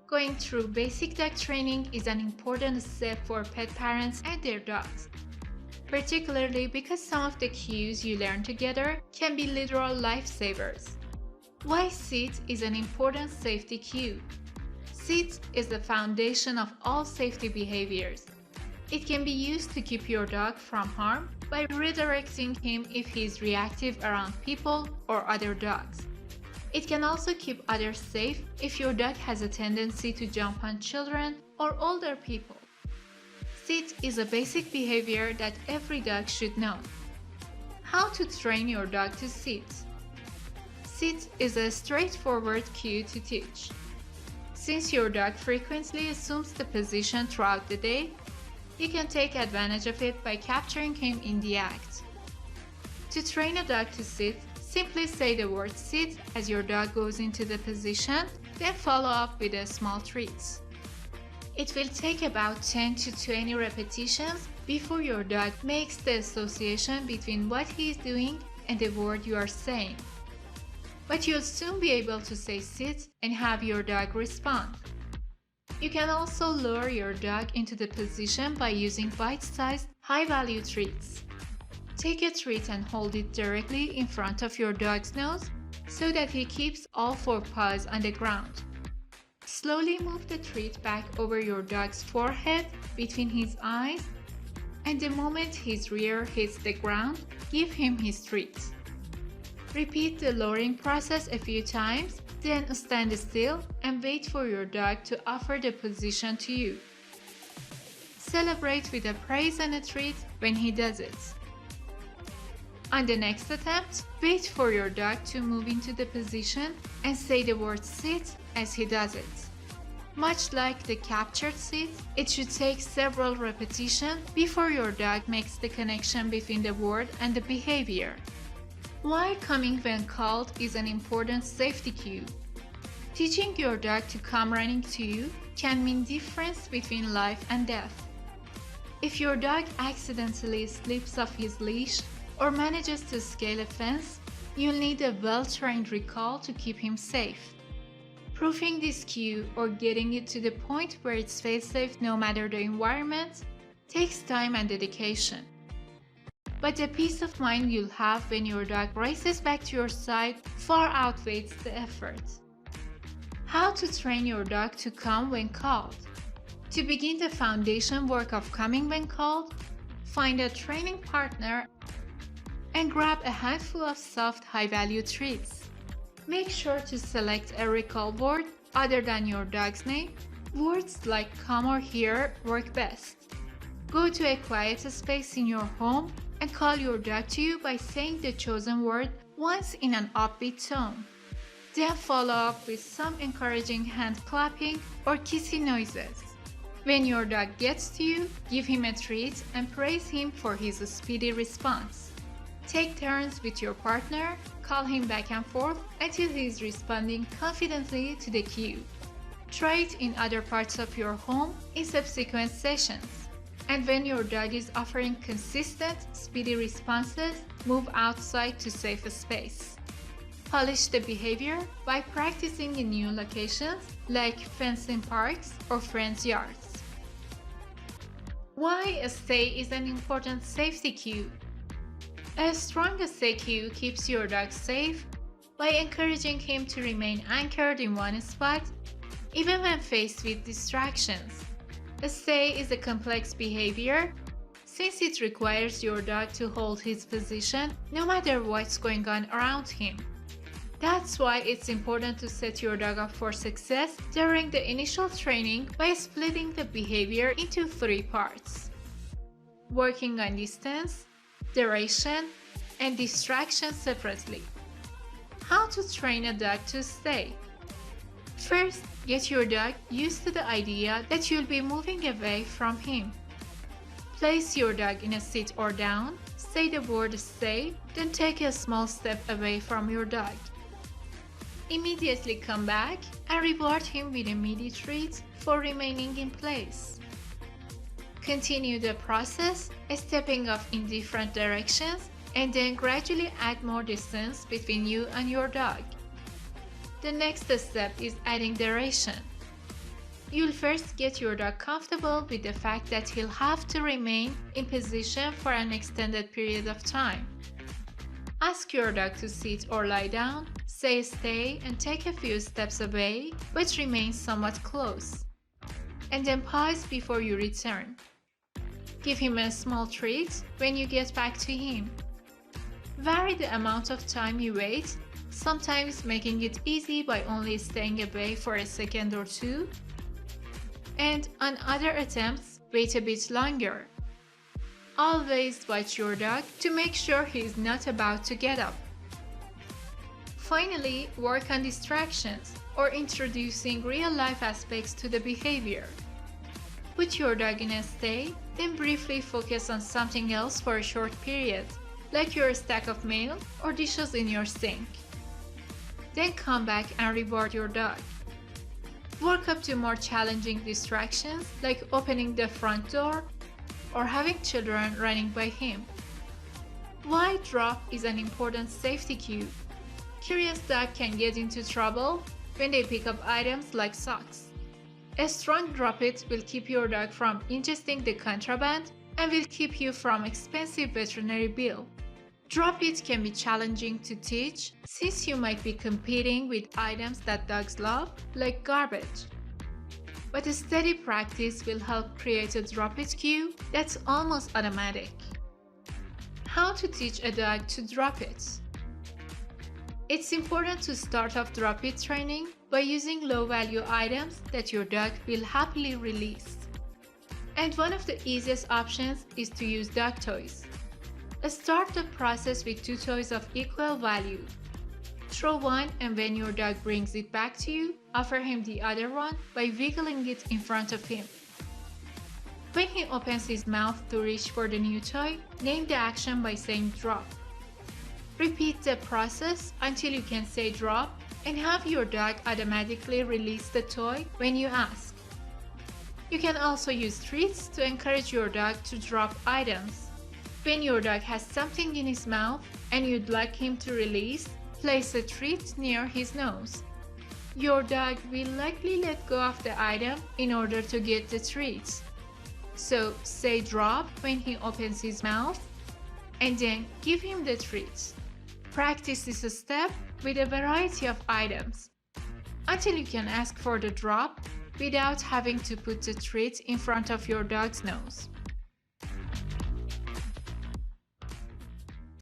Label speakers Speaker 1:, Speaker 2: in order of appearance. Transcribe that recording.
Speaker 1: Going through basic dog training is an important step for pet parents and their dogs, particularly because some of the cues you learn together can be literal lifesavers. Why sit is an important safety cue. Sit is the foundation of all safety behaviors. It can be used to keep your dog from harm by redirecting him if he is reactive around people or other dogs. It can also keep others safe if your dog has a tendency to jump on children or older people. Sit is a basic behavior that every dog should know. How to train your dog to sit? Sit is a straightforward cue to teach. Since your dog frequently assumes the position throughout the day, you can take advantage of it by capturing him in the act. To train a dog to sit, simply say the word sit as your dog goes into the position, then follow up with a small treat. It will take about 10 to 20 repetitions before your dog makes the association between what he is doing and the word you are saying. But you'll soon be able to say sit and have your dog respond. You can also lure your dog into the position by using bite-sized, high-value treats. Take a treat and hold it directly in front of your dog's nose so that he keeps all four paws on the ground. Slowly move the treat back over your dog's forehead between his eyes, and the moment his rear hits the ground, give him his treat. Repeat the luring process a few times, then stand still and wait for your dog to offer the position to you. Celebrate with a praise and a treat when he does it. On the next attempt, wait for your dog to move into the position and say the word sit as he does it. Much like the captured sit, it should take several repetitions before your dog makes the connection between the word and the behavior. Why coming when called is an important safety cue. Teaching your dog to come running to you can mean difference between life and death. If your dog accidentally slips off his leash or manages to scale a fence, you'll need a well-trained recall to keep him safe. Proofing this cue or getting it to the point where it's fail-safe no matter the environment takes time and dedication. But the peace of mind you'll have when your dog races back to your side far outweighs the effort. How to train your dog to come when called? To begin the foundation work of coming when called, find a training partner and grab a handful of soft, high-value treats. Make sure to select a recall word other than your dog's name. Words like come or here work best. Go to a quiet space in your home and call your dog to you by saying the chosen word once in an upbeat tone. Then follow up with some encouraging hand clapping or kissy noises. When your dog gets to you, give him a treat and praise him for his speedy response. Take turns with your partner, call him back and forth until he is responding confidently to the cue. Try it in other parts of your home in subsequent sessions. And when your dog is offering consistent, speedy responses, move outside to safe space. Polish the behavior by practicing in new locations like fencing parks or friends' yards. Why a stay is an important safety cue? A strong stay cue keeps your dog safe by encouraging him to remain anchored in one spot, even when faced with distractions. A stay is a complex behavior since it requires your dog to hold his position no matter what's going on around him. That's why it's important to set your dog up for success during the initial training by splitting the behavior into 3 parts: working on distance, duration, and distraction separately. How to train a dog to stay? First, get your dog used to the idea that you'll be moving away from him. Place your dog in a sit or down, say the word stay, then take a small step away from your dog. Immediately come back and reward him with a midi treat for remaining in place. Continue the process, stepping off in different directions, and then gradually add more distance between you and your dog. The next step is adding duration. You'll first get your dog comfortable with the fact that he'll have to remain in position for an extended period of time. Ask your dog to sit or lie down, say stay and take a few steps away, but remain somewhat close. And then pause before you return. Give him a small treat when you get back to him. Vary the amount of time you wait, sometimes making it easy by only staying away for a second or two. And on other attempts, wait a bit longer. Always watch your dog to make sure he is not about to get up. Finally, work on distractions or introducing real-life aspects to the behavior. Put your dog in a stay, then briefly focus on something else for a short period, like your stack of mail or dishes in your sink. Then come back and reward your dog. Work up to more challenging distractions like opening the front door or having children running by him. Why drop is an important safety cue. Curious dogs can get into trouble when they pick up items like socks. A strong drop it will keep your dog from ingesting the contraband and will keep you from expensive veterinary bill. Drop it can be challenging to teach since you might be competing with items that dogs love, like garbage. But a steady practice will help create a drop it cue that's almost automatic. How to teach a dog to drop it? It's important to start off drop it training by using low-value items that your dog will happily release. And one of the easiest options is to use dog toys. Start the process with 2 toys of equal value. Throw one and when your dog brings it back to you, offer him the other one by wiggling it in front of him. When he opens his mouth to reach for the new toy, name the action by saying drop. Repeat the process until you can say drop and have your dog automatically release the toy when you ask. You can also use treats to encourage your dog to drop items. When your dog has something in his mouth and you'd like him to release, place a treat near his nose. Your dog will likely let go of the item in order to get the treat. So say drop when he opens his mouth and then give him the treat. Practice this step with a variety of items until you can ask for the drop without having to put the treat in front of your dog's nose.